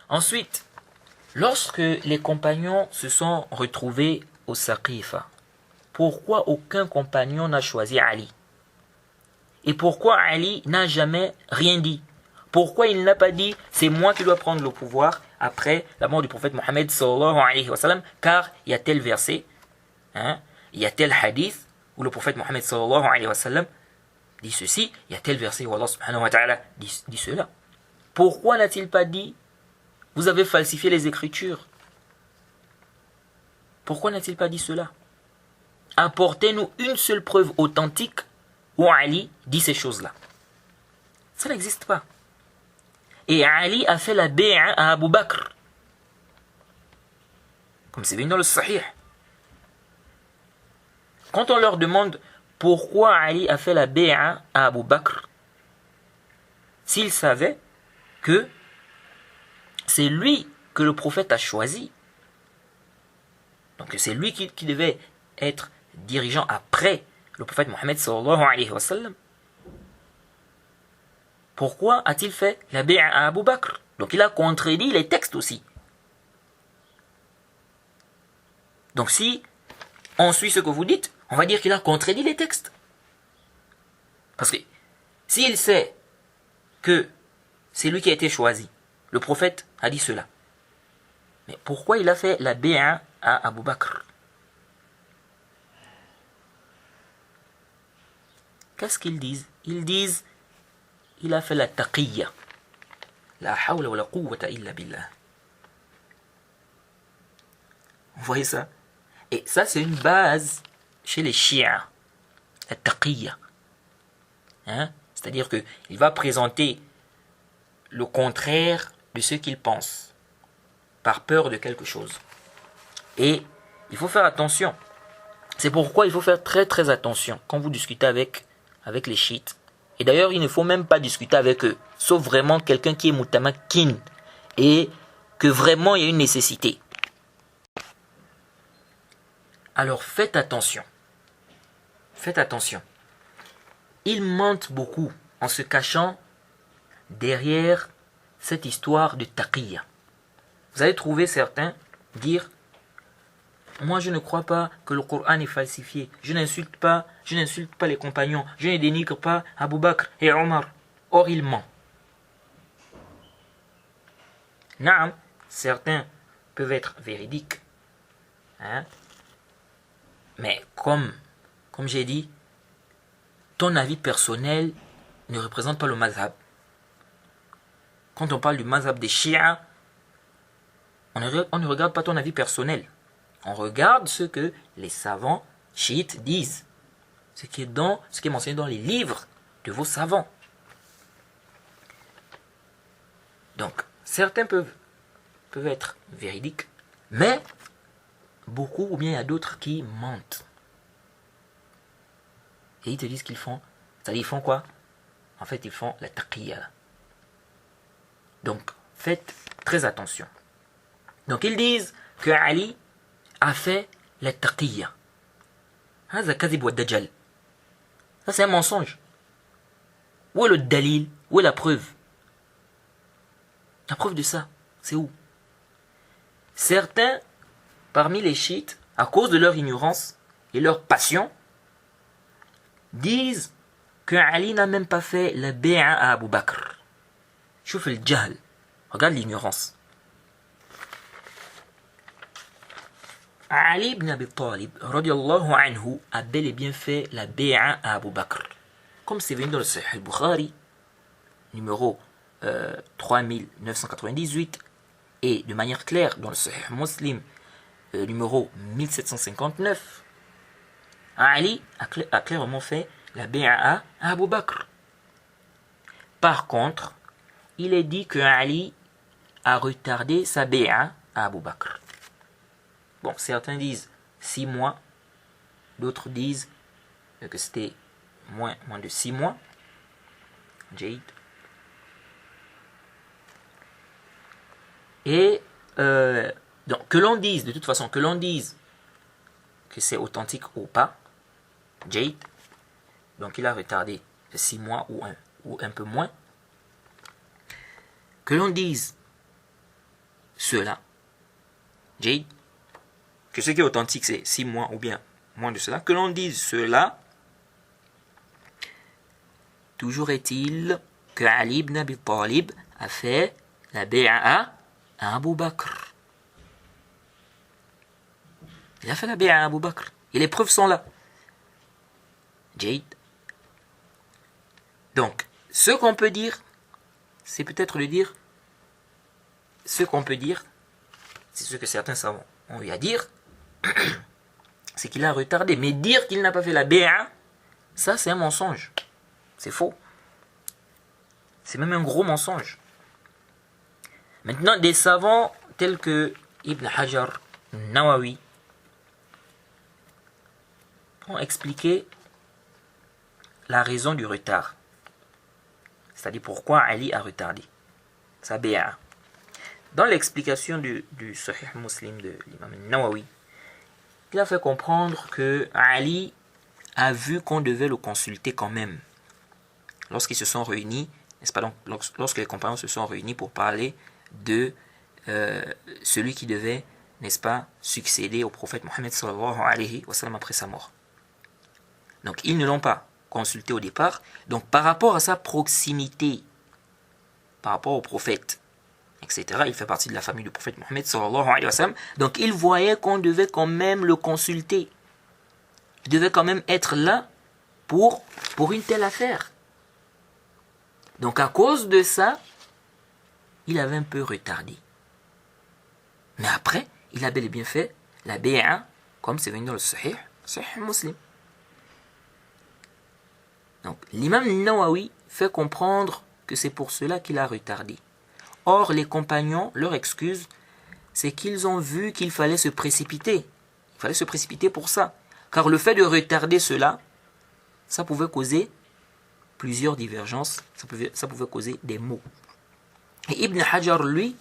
Ensuite, lorsque les compagnons se sont retrouvés au Saqifa, pourquoi aucun compagnon n'a choisi Ali? Et pourquoi Ali n'a jamais rien dit? Pourquoi il n'a pas dit c'est moi qui dois prendre le pouvoir après la mort du prophète Mohammed sallallahu alayhi wa sallam, car il y a tel verset, il y a tel hadith où le prophète Mohammed sallallahu alayhi wa sallam dit ceci, il y a tel verset où Allah subhanahu wa ta'ala dit cela. Pourquoi n'a-t-il pas dit vous avez falsifié les écritures? Pourquoi n'a-t-il pas dit cela? Apportez-nous une seule preuve authentique où Ali dit ces choses-là. Ça n'existe pas. Et Ali a fait la bay'a à Abu Bakr. Comme c'est venu dans le Sahih. Quand on leur demande pourquoi Ali a fait la bay'a à Abu Bakr, s'ils savaient que c'est lui que le prophète a choisi, donc c'est lui qui devait être dirigeant après le prophète Mohammed sallallahu alayhi wa sallam, pourquoi a-t-il fait la bay'a à Abu Bakr? Donc il a contredit les textes aussi. Donc si on suit ce que vous dites, on va dire qu'il a contredit les textes. Parce que s'il sait que c'est lui qui a été choisi, le prophète a dit cela, mais pourquoi il a fait la bay'a à Abu Bakr? Qu'est-ce qu'ils disent? Ils disent il a fait la taqiyya. La hawla wa la quwwata illa billah. Vous voyez ça? Et ça, c'est une base chez les chiites. La taqiyya. C'est-à-dire qu'il va présenter le contraire de ce qu'il pense, par peur de quelque chose. Et il faut faire attention. C'est pourquoi il faut faire très très attention quand vous discutez avec les chiites. Et d'ailleurs, il ne faut même pas discuter avec eux, sauf vraiment quelqu'un qui est mutamakin et que vraiment il y a une nécessité. Alors faites attention. Faites attention. Ils mentent beaucoup en se cachant derrière cette histoire de taqiyya. Vous allez trouver certains dire moi je ne crois pas que le Coran est falsifié, je n'insulte pas les compagnons, je ne dénigre pas Abu Bakr et Omar. Or il ment. Naam, certains peuvent être véridiques, mais comme j'ai dit, ton avis personnel ne représente pas le mazhab. Quand on parle du mazhab des chiites, on ne regarde pas ton avis personnel. On regarde ce que les savants chiites disent. Ce qui est mentionné dans les livres de vos savants. Donc, certains peuvent être véridiques, mais beaucoup, ou bien il y a d'autres qui mentent. Et ils te disent qu'ils font. C'est-à-dire, ils font quoi? En fait, ils font la taqiyya. Donc, faites très attention. Donc, ils disent que Ali a fait la taqiyya. Ça, c'est un mensonge. Où est le dalil? Où est la preuve? La preuve de ça, c'est où? Certains, parmi les chiites, à cause de leur ignorance et leur passion, disent que Ali n'a même pas fait la bay'a à Abu Bakr. Chouf le jahl. Regarde l'ignorance. Ali ibn Abi Talib, radiallahu anhu, a bel et bien fait la bay'a à Abu Bakr. Comme c'est venu dans le Sahih al-Bukhari, numéro 3998, et de manière claire dans le Sahih Muslim, numéro 1759, Ali a clairement fait la bay'a à Abu Bakr. Par contre, il est dit que Ali a retardé sa bay'a à Abu Bakr. Bon, certains disent 6 mois, d'autres disent que c'était moins de 6 mois. Jade. Et donc, que l'on dise, de toute façon, que l'on dise que c'est authentique ou pas, Jade, donc il a retardé de 6 mois ou un peu moins. Que l'on dise cela. Jade, que ce qui est authentique, c'est 6 mois ou bien moins de cela, que l'on dise cela, toujours est-il que Ali ibn Abi Talib a fait la bay'a à Abu Bakr. Il a fait la bay'a à Abu Bakr. Et les preuves sont là. Jade. Donc, ce qu'on peut dire, c'est peut-être de dire, ce qu'on peut dire, c'est ce que certains savants ont eu à dire, c'est qu'il a retardé. Mais dire qu'il n'a pas fait la bay'a, ça c'est un mensonge. C'est faux. C'est même un gros mensonge. Maintenant, des savants tels que Ibn Hajar, Nawawi, ont expliqué la raison du retard. C'est-à-dire pourquoi Ali a retardé sa bay'a. Dans l'explication du Sahih Muslim de l'imam Nawawi, il a fait comprendre que Ali a vu qu'on devait le consulter quand même. Lorsqu'ils se sont réunis, n'est-ce pas, donc, lorsque les compagnons se sont réunis pour parler de celui qui devait, n'est-ce pas, succéder au prophète Mohammed sallallahu alayhi wa sallam après sa mort. Donc ils ne l'ont pas consulté au départ. Donc par rapport à sa proximité, par rapport au prophète, etc., il fait partie de la famille du prophète Mohammed sallallahu alayhi wa sallam. Donc il voyait qu'on devait quand même le consulter. Il devait quand même être là pour une telle affaire. Donc à cause de ça, il avait un peu retardé. Mais après, il a bel et bien fait la bay'a, comme c'est venu dans le Sahih Muslim. Donc l'imam Nawawi fait comprendre que c'est pour cela qu'il a retardé. Or, les compagnons, leur excuse, c'est qu'ils ont vu qu'il fallait se précipiter. Il fallait se précipiter pour ça. Car le fait de retarder cela, ça pouvait causer plusieurs divergences, ça pouvait causer des maux. Et Ibn Hajar, lui,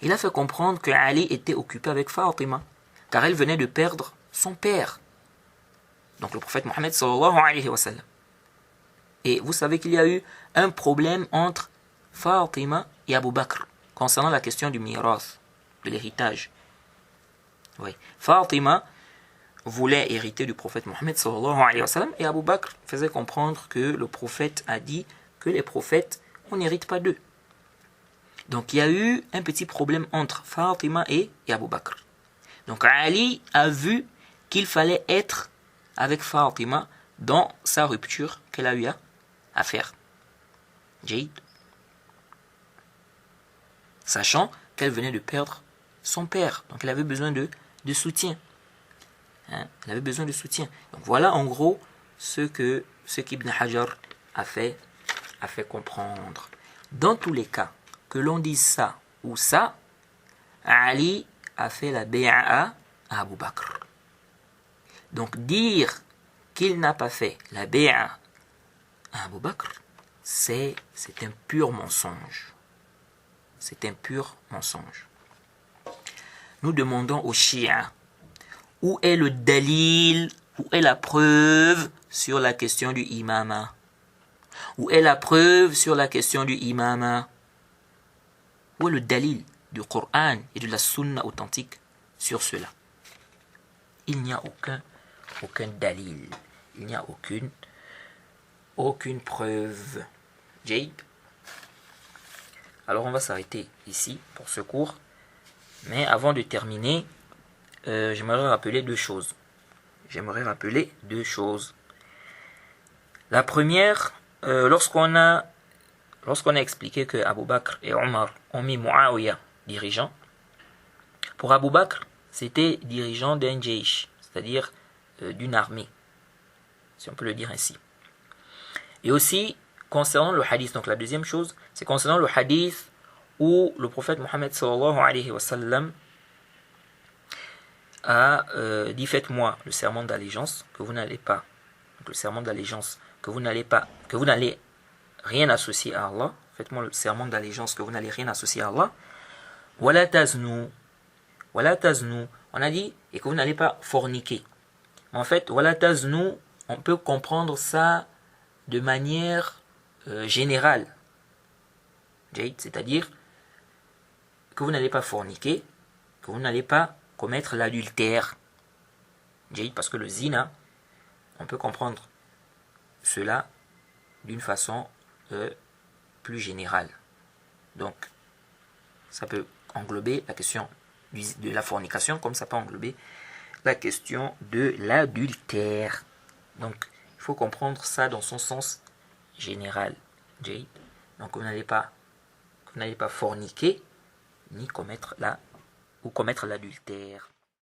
il a fait comprendre que Ali était occupé avec Fatima, car elle venait de perdre son père. Donc le prophète Mohammed sallallahu alayhi wa sallam. Et vous savez qu'il y a eu un problème entre Fatima et Abu Bakr concernant la question du mirath, de l'héritage. Oui. Fatima voulait hériter du prophète Mohammed sallallahu alayhi wa sallam et Abu Bakr faisait comprendre que le prophète a dit que les prophètes, on n'hérite pas d'eux. Donc il y a eu un petit problème entre Fatima et Abu Bakr. Donc Ali a vu qu'il fallait être avec Fatima dans sa rupture qu'elle a eu à faire. Jade. Sachant qu'elle venait de perdre son père. Donc elle avait besoin de soutien. Elle avait besoin de soutien. Donc voilà en gros ce qu'Ibn Hajar a fait comprendre. Dans tous les cas, que l'on dise ça ou ça, Ali a fait la bay'a à Abu Bakr. Donc dire qu'il n'a pas fait la bay'a à Abu Bakr, c'est un pur mensonge. C'est un pur mensonge. Nous demandons aux chiites, où est le dalil, où est la preuve sur la question du imama? Où est la preuve sur la question du imama? Où est le dalil du Coran et de la sunna authentique sur cela? Il n'y a aucun dalil. Il n'y a aucune preuve. Jade. Alors on va s'arrêter ici pour ce cours. Mais avant de terminer, j'aimerais rappeler deux choses. La première, lorsqu'on a expliqué que Abu Bakr et Omar ont mis Muawiyah dirigeant, pour Abu Bakr, c'était dirigeant d'un jaysh, c'est-à-dire d'une armée, si on peut le dire ainsi. Et aussi, concernant le hadith, donc la deuxième chose, c'est concernant le hadith où le prophète Mohammed sallallahu alayhi wa sallam a dit: faites-moi le serment d'allégeance que vous n'allez pas, donc le serment d'allégeance que vous n'allez rien associer à Allah. Faites-moi le serment d'allégeance que vous n'allez rien associer à Allah. Wala taznu. On a dit et que vous n'allez pas forniquer. En fait, wala taznu, on peut comprendre ça de manière générale. C'est-à-dire que que vous n'allez pas forniquer, que vous n'allez pas commettre l'adultère. Parce que le zina, on peut comprendre cela d'une façon plus générale. Donc, ça peut englober la question de la fornication, comme ça peut englober la question de l'adultère. Donc, il faut comprendre ça dans son sens général. Donc, vous n'allez pas forniquer ni commettre l'adultère.